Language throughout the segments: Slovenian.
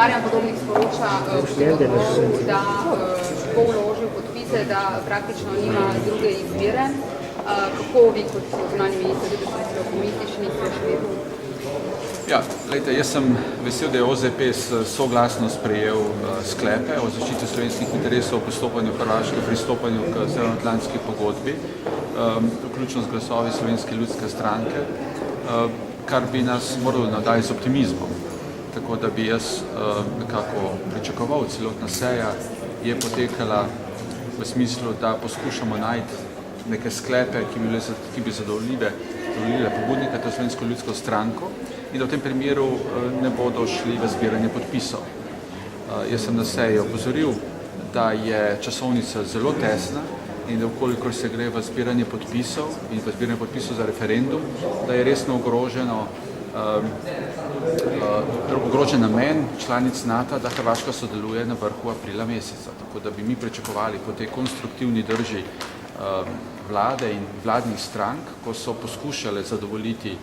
Marjan Podobnik sporoča da bo vložil podpise, da praktično nima druge izbire. Kako vi kot zunanji minister, da ste optimistični, ste še vedno? Ja, glejte, jaz sem vesel, da je OZP soglasno sprejel sklepe o zaščiti slovenskih interesov o postopanju Hrvaške, pristopanju k Severnoatlantski pogodbi, vključno z glasovi Slovenske ljudske stranke, kar bi nas moralo navdati z optimizmom. Tako da bi jaz nekako pričakoval, celotna seja je potekala v smislu, da poskušamo najti neke sklepe, ki bi zadovoljile pobudnika, to Slovensko ljudsko stranko, in da v tem primeru ne bodo šli v zbiranje podpisov. Jaz sem na seji opozoril, da je časovnica zelo tesna in da vkolikor se gre v zbiranje podpisov in v zbiranje podpisov za referendum, da je resno ogrožen namen članic NATO, da Hrvaška sodeluje na vrhu aprila meseca. Tako da bi mi pričakovali po tej konstruktivni drži vlade in vladnih strank, ko so poskušale zadovoljiti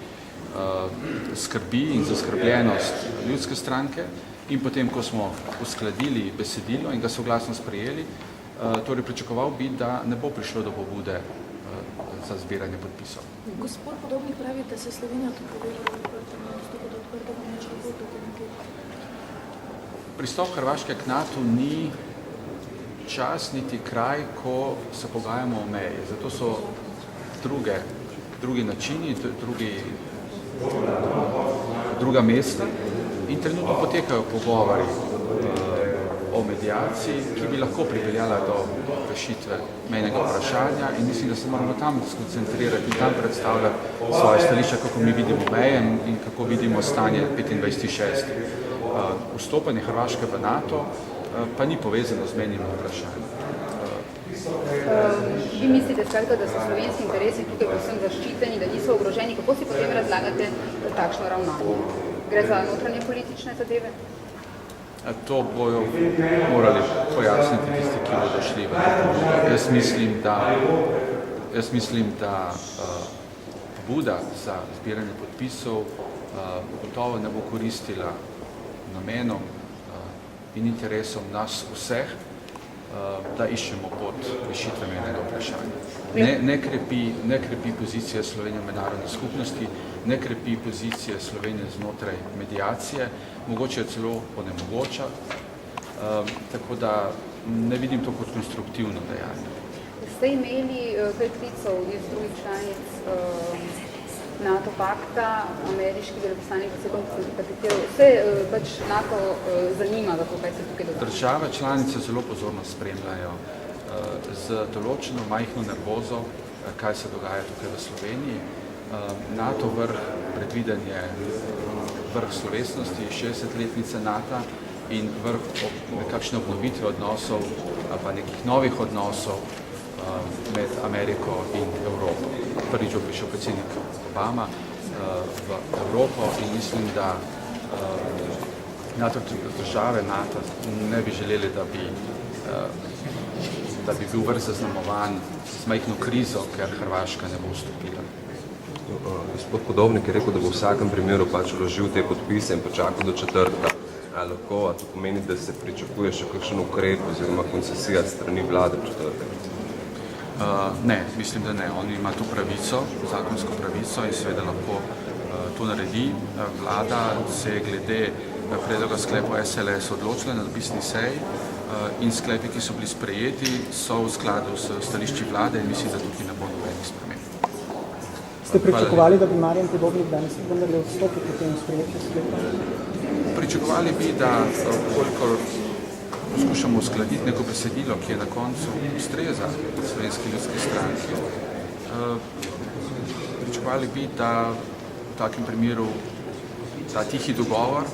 skrbi in zaskrbljenost ljudske stranke in potem, ko smo uskladili besedilo in ga soglasno sprejeli, torej pričakoval bi, da ne bo prišlo do pobude za zbiranje podpisov. Gospod Podobnik pravi, da se Slovenija to povedala odprtega nečega nekaj. Pristop Hrvaške k NATO ni čas niti kraj, ko se pogajamo o meji. Zato so drugi načini, druga mesta in trenutno potekajo pogovori o medijaciji, ki bi lahko pripeljala do rešitve mejnega vprašanja in mislim, da se moramo tam skoncentrirati in tam predstavljati svoje stališča, kako mi vidimo meje in kako vidimo stanje 25.6. Vstopanje Hrvaške v NATO pa ni povezano z mejnim vprašanjem. Vi mislite skratka, da so slovenski interesi tukaj povsem zaščiteni, da niso ogroženi? Kako si potem razlagate takšno ravnanje? Gre za notranje politične zadeve? To bojo morali pojasniti tisti, ki bodo šli v to. Jaz mislim, da pobuda za zbiranje podpisov gotovo ne bo koristila namenom in interesom nas vseh, da iščemo pot rešitve mejnega vprašanja. Ne krepi pozicije Slovenije v mednarodni skupnosti, ne krepi pozicije Slovenije znotraj medijacije, mogoče je celo onemogoča, tako da ne vidim to kot konstruktivno dejanje. Ste imeli kaj klicov iz drugih članic NATO pakta, ameriški veleposlanik se kontaktiral, vse pač NATO zanima, kaj se tukaj dogaja. Države članice zelo pozorno spremljajo z določeno majhno nervozo, kaj se dogaja tukaj v Sloveniji. NATO vrh predviden je vrh slovesnosti, 60-letnice NATO in vrh nekakšne obnovitve odnosov, pa nekih novih odnosov med Ameriko in Evropo. Prvič bo prišel predsednik Obama v Evropo in mislim, da države NATO ne bi želeli, da bi bil vrh zaznamovan z majhno krizo, ker Hrvaška ne bo vstopila. Gospod Podobnik je rekel, da bo v vsakem primeru pač vložil te podpise in počakal do četrtka. Ali lahko, a to pomeni, da se pričakuje še kakšen ukrep oziroma koncesija strani vlade četrtek? Ne, mislim, da ne. On ima tu pravico, zakonsko pravico in seveda lahko to naredi. Vlada se je glede predloga sklepa SLS odločila na dopisni seji in sklepi, ki so bili sprejeti, so v skladu s stališči vlade in mislim, da tukaj ne bo nobenih sprememb. Ste pričakovali, da bi Marjan Podobnik danes vendarle vstopil po tem sprejetju sklepa? Pričakovali bi, da kolikor poskušamo uskladiti neko besedilo, ki je na koncu ustreza Slovenski ljudski stranki. Pričakovali bi, da v takem primeru ta tihi dogovor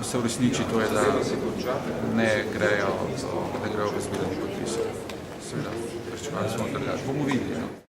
se uresniči, to je, da ne grejo v zbiranje podpisov. Seveda, pričakovali smo, da bomo videli.